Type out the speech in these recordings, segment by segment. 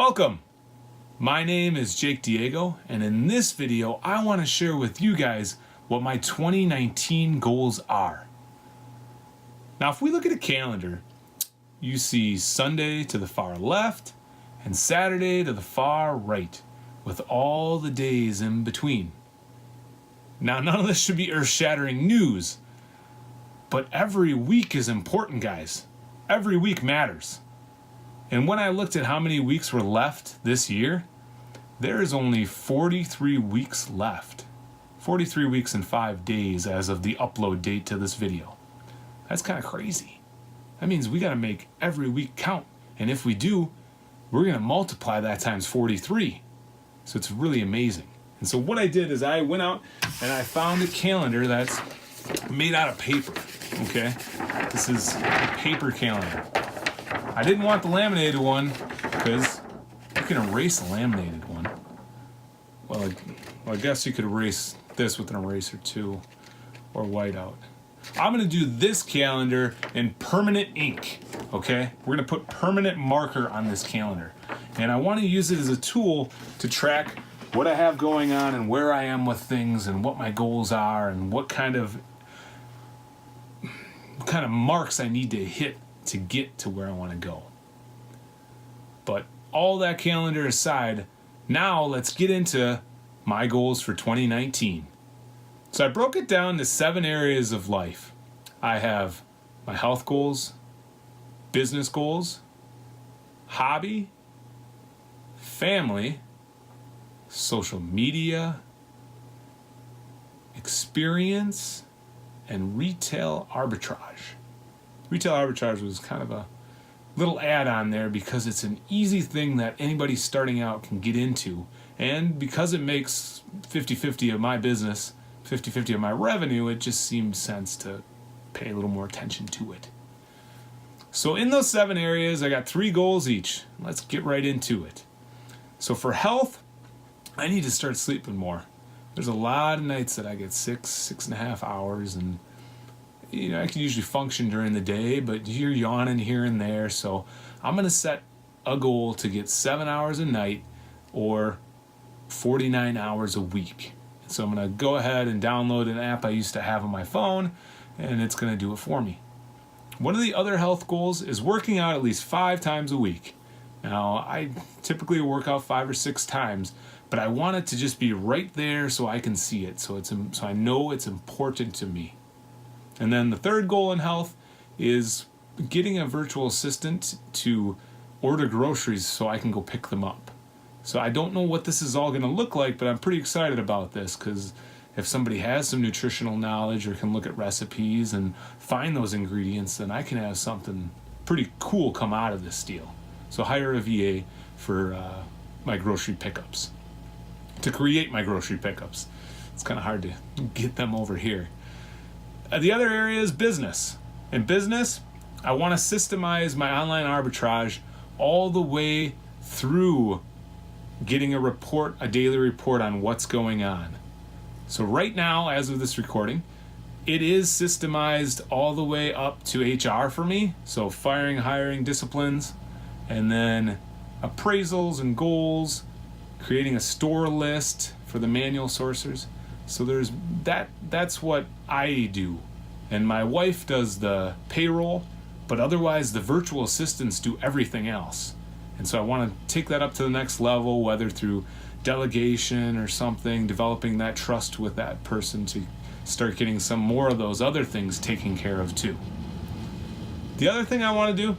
Welcome! My name is Jake Diego, and in this video I want to share with you guys what my 2019 goals are. Now if we look at a calendar, you see Sunday to the far left and Saturday to the far right, with all the days in between. Now none of this should be earth-shattering news, but every week is important, guys. Every week matters. And when I looked at how many weeks were left this year, there is only 43 weeks left. 43 weeks and 5 days as of the upload date to this video. That's kind of crazy. That means we got to make every week count. And if we do, we're going to multiply that times 43. So it's really amazing. And so what I did is I went out and I found a calendar that's made out of paper. Okay? This is a paper calendar. I didn't want the laminated one because you can erase a laminated one. Well, I guess you could erase this with an eraser too, or whiteout. I'm going to do this calendar in permanent ink, okay? We're going to put permanent marker on this calendar. And I want to use it as a tool to track what I have going on and where I am with things and what my goals are and what kind of marks I need to hit to get to where I want to go. But all that calendar aside, now let's get into my goals for 2019. So I broke it down to 7 areas of life. I have my health goals, business goals, hobby, family, social media, experience, and retail arbitrage. Retail arbitrage was kind of a little add-on there because it's an easy thing that anybody starting out can get into. And because it makes 50-50 of my business, 50-50 of my revenue, it just seemed sense to pay a little more attention to it. So in those 7 areas, I got 3 goals each. Let's get right into it. So for health, I need to start sleeping more. There's a lot of nights that I get 6.5 hours, and I can usually function during the day, but you're yawning here and there. So I'm going to set a goal to get 7 hours a night or 49 hours a week. So I'm going to go ahead and download an app I used to have on my phone, and it's going to do it for me. One of the other health goals is working out at least 5 times a week. Now, I typically work out 5 or 6 times, but I want it to just be right there so I can see it, so I know it's important to me. And then the third goal in health is getting a virtual assistant to order groceries so I can go pick them up. So I don't know what this is all going to look like, but I'm pretty excited about this because if somebody has some nutritional knowledge or can look at recipes and find those ingredients, then I can have something pretty cool come out of this deal. So hire a VA for my grocery pickups, to create my grocery pickups. It's kind of hard to get them over here. The other area is business. In business, I want to systemize my online arbitrage all the way through getting a daily report on what's going on. So right now, as of this recording, it is systemized all the way up to HR for me. So firing, hiring, disciplines, and then appraisals and goals, creating a store list for the manual sourcers. So there's that's what I do. And my wife does the payroll, but otherwise the virtual assistants do everything else. And so I want to take that up to the next level, whether through delegation or something, developing that trust with that person to start getting some more of those other things taken care of too. The other thing I want to do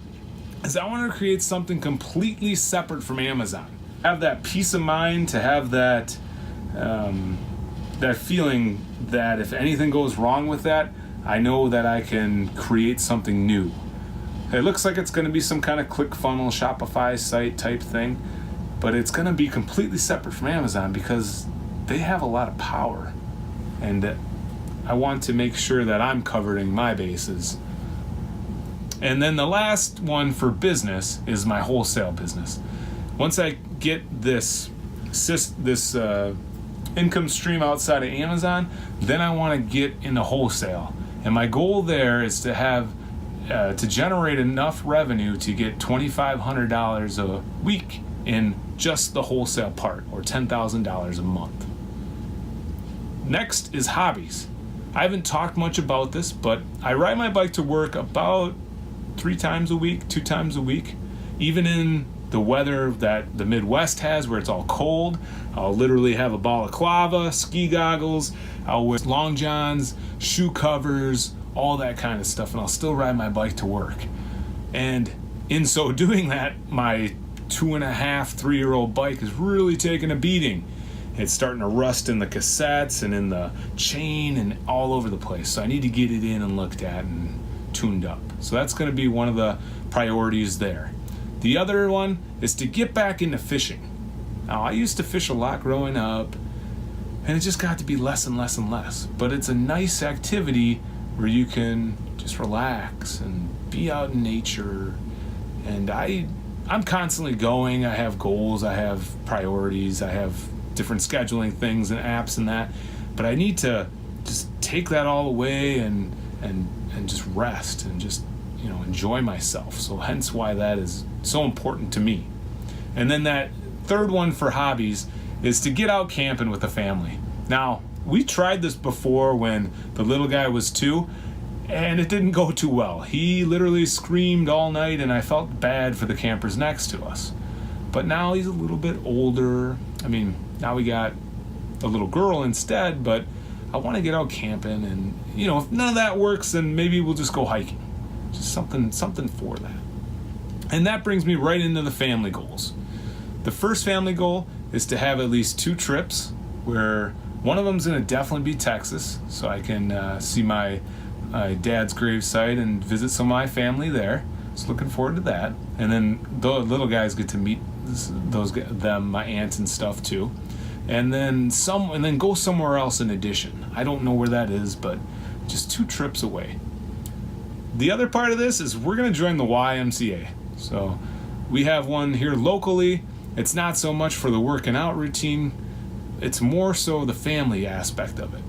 is I want to create something completely separate from Amazon. Have that peace of mind to have that feeling that if anything goes wrong with that, I know that I can create something new. It looks like it's going to be some kind of ClickFunnels, Shopify site type thing, but it's going to be completely separate from Amazon because they have a lot of power. And I want to make sure that I'm covering my bases. And then the last one for business is my wholesale business. Once I get this income stream outside of Amazon, then I want to get into wholesale. And my goal there is to have to generate enough revenue to get $2,500 a week in just the wholesale part, or $10,000 a month. Next is hobbies. I haven't talked much about this, but I ride my bike to work about 3 times a week, 2 times a week. Even in the weather that the Midwest has, where it's all cold, I'll literally have a balaclava, ski goggles, I'll wear long johns, shoe covers, all that kind of stuff, and I'll still ride my bike to work. And in so doing that, my 2.5, 3-year-old bike is really taking a beating. It's starting to rust in the cassettes and in the chain and all over the place. So I need to get it in and looked at and tuned up. So that's going to be one of the priorities there. The other one is to get back into fishing. Now, I used to fish a lot growing up, and it just got to be less and less and less. But it's a nice activity where you can just relax and be out in nature. And I'm constantly going. I have goals, I have priorities, I have different scheduling things and apps and that. But I need to just take that all away and just rest and just, enjoy myself. So hence why that is so important to me. And then that third one for hobbies is to get out camping with the family. Now, we tried this before when the little guy was 2, and it didn't go too well. He literally screamed all night, and I felt bad for the campers next to us. But now he's a little bit older. Now we got a little girl instead, but I want to get out camping, and if none of that works, then maybe we'll just go hiking. Just something for that. And that brings me right into the family goals. The first family goal is to have at least 2 trips, where one of them's going to definitely be Texas, so I can see my dad's gravesite and visit some of my family there. So looking forward to that. And then the little guys get to meet my aunts and stuff too. And then go somewhere else in addition. I don't know where that is, but just 2 trips away. The other part of this is we're going to join the YMCA. So we have one here locally. It's not so much for the working out routine. It's more so the family aspect of it.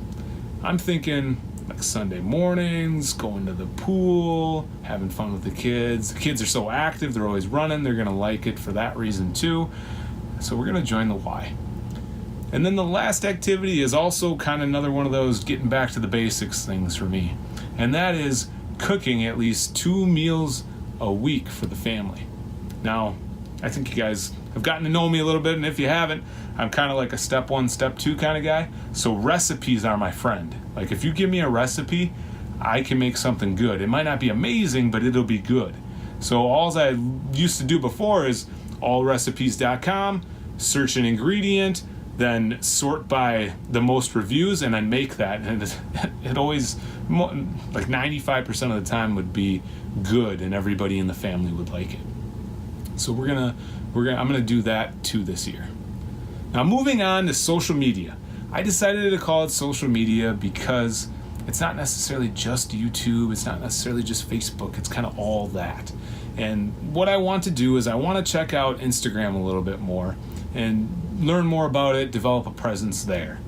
I'm thinking like Sunday mornings, going to the pool, having fun with the kids. The kids are so active, they're always running. They're going to like it for that reason too. So we're going to join the Y. And then the last activity is also kind of another one of those getting back to the basics things for me. And that is cooking at least 2 meals a week for the family. Now, I think you guys have gotten to know me a little bit, and if you haven't, I'm kind of like a step 1, step 2 kind of guy. So recipes are my friend. Like if you give me a recipe, I can make something good. It might not be amazing, but it'll be good. So all I used to do before is allrecipes.com, search an ingredient, then sort by the most reviews, and then make that. And it always, like 95% of the time, would be good, and everybody in the family would like it. So I'm gonna do that too this year. Now, moving on to social media. I decided to call it social media because it's not necessarily just YouTube, it's not necessarily just Facebook, it's kind of all that. And what I want to do is I want to check out Instagram a little bit more and learn more about it, develop a presence there.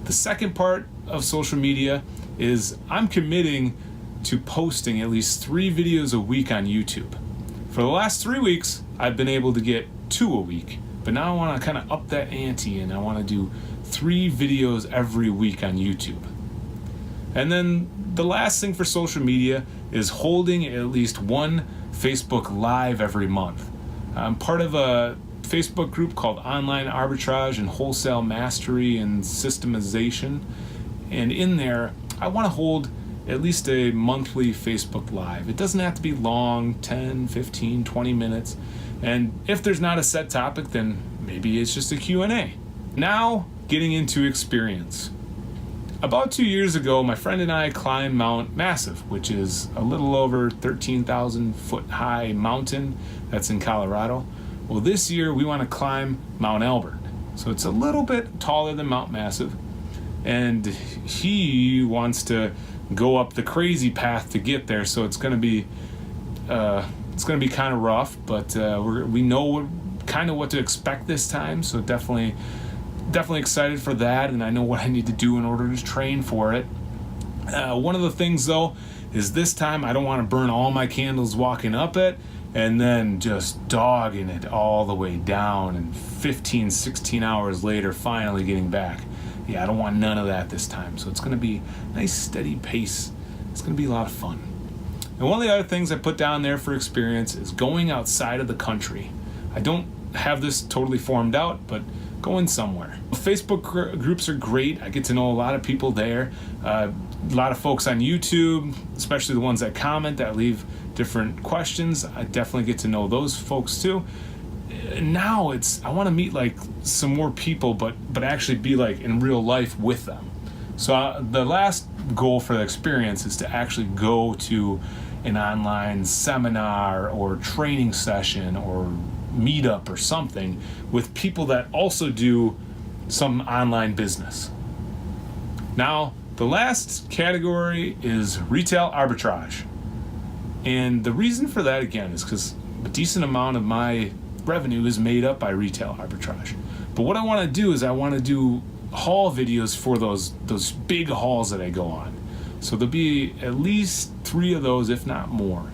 The second part of social media is I'm committing to posting at least 3 videos a week on YouTube. For the last 3 weeks, I've been able to get 2 a week, but now I want to kind of up that ante, and I want to do 3 videos every week on YouTube. And then the last thing for social media is holding at least 1 Facebook Live every month. I'm part of a Facebook group called Online Arbitrage and Wholesale Mastery and Systemization. And in there, I want to hold at least a monthly Facebook Live. It doesn't have to be long, 10, 15, 20 minutes. And if there's not a set topic, then maybe it's just a Q&A. Now, getting into experience. About 2 years ago, my friend and I climbed Mount Massive, which is a little over 13,000 foot high mountain that's in Colorado. Well, this year we want to climb Mount Elbert. So it's a little bit taller than Mount Massive. And he wants to go up the crazy path to get there, so it's going to be kind of rough, but we know kind of what to expect this time, so definitely excited for that, and I know what I need to do in order to train for it. One of the things though is this time I don't want to burn all my candles walking up it, and then just dogging it all the way down, and 15, 16 hours later finally getting back. Yeah, I don't want none of that this time. So it's going to be a nice steady pace. It's going to be a lot of fun. And one of the other things I put down there for experience is going outside of the country. I don't have this totally formed out, but going somewhere. Facebook groups are great. I get to know a lot of people there. A lot of folks on YouTube, especially the ones that comment, that leave different questions. I definitely get to know those folks too. Now I want to meet like some more people, but actually be like in real life with them. So the last goal for the experience is to actually go to an online seminar or training session or meetup or something with people that also do some online business. Now, the last category is retail arbitrage. And the reason for that, again, is because a decent amount of my revenue is made up by retail arbitrage. But what I want to do is I want to do haul videos for those big hauls that I go on. So there'll be at least 3 of those, if not more.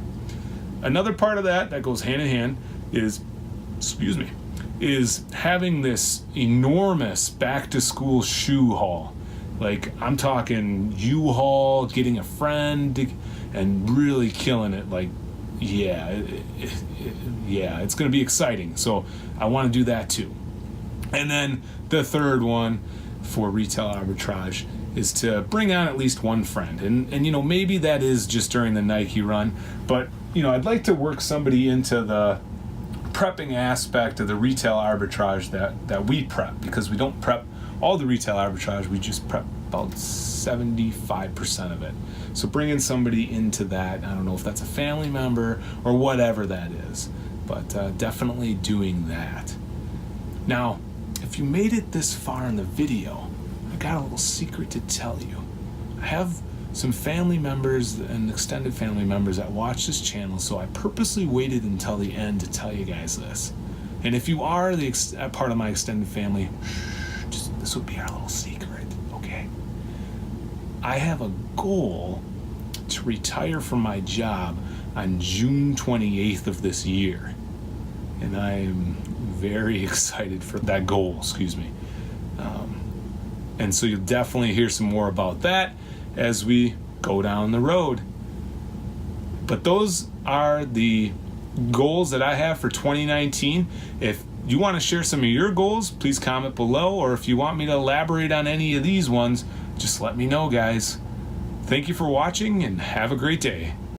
Another part of that goes hand in hand is having this enormous back to school shoe haul. Like, I'm talking U-Haul, getting a friend, and really killing it. Like, it's going to be exciting. So I want to do that too. And then the third one for retail arbitrage is to bring on at least one friend. And you know, maybe that is just during the Nike run, but you know, I'd like to work somebody into the prepping aspect of the retail arbitrage that we prep, because we don't prep all the retail arbitrage, we just prep about 75% of it. So bringing somebody into that, I don't know if that's a family member or whatever that is, but definitely doing that. Now, if you made it this far in the video, I got a little secret to tell you. I have some family members and extended family members that watch this channel, so I purposely waited until the end to tell you guys this. And if you are part of my extended family, this would be our little secret, okay? I have a goal to retire from my job on June 28th of this year. And I am very excited for that goal, and so you'll definitely hear some more about that as we go down the road. But those are the goals that I have for 2019. If you want to share some of your goals, please comment below, or if you want me to elaborate on any of these ones, just let me know, guys. Thank you for watching and have a great day.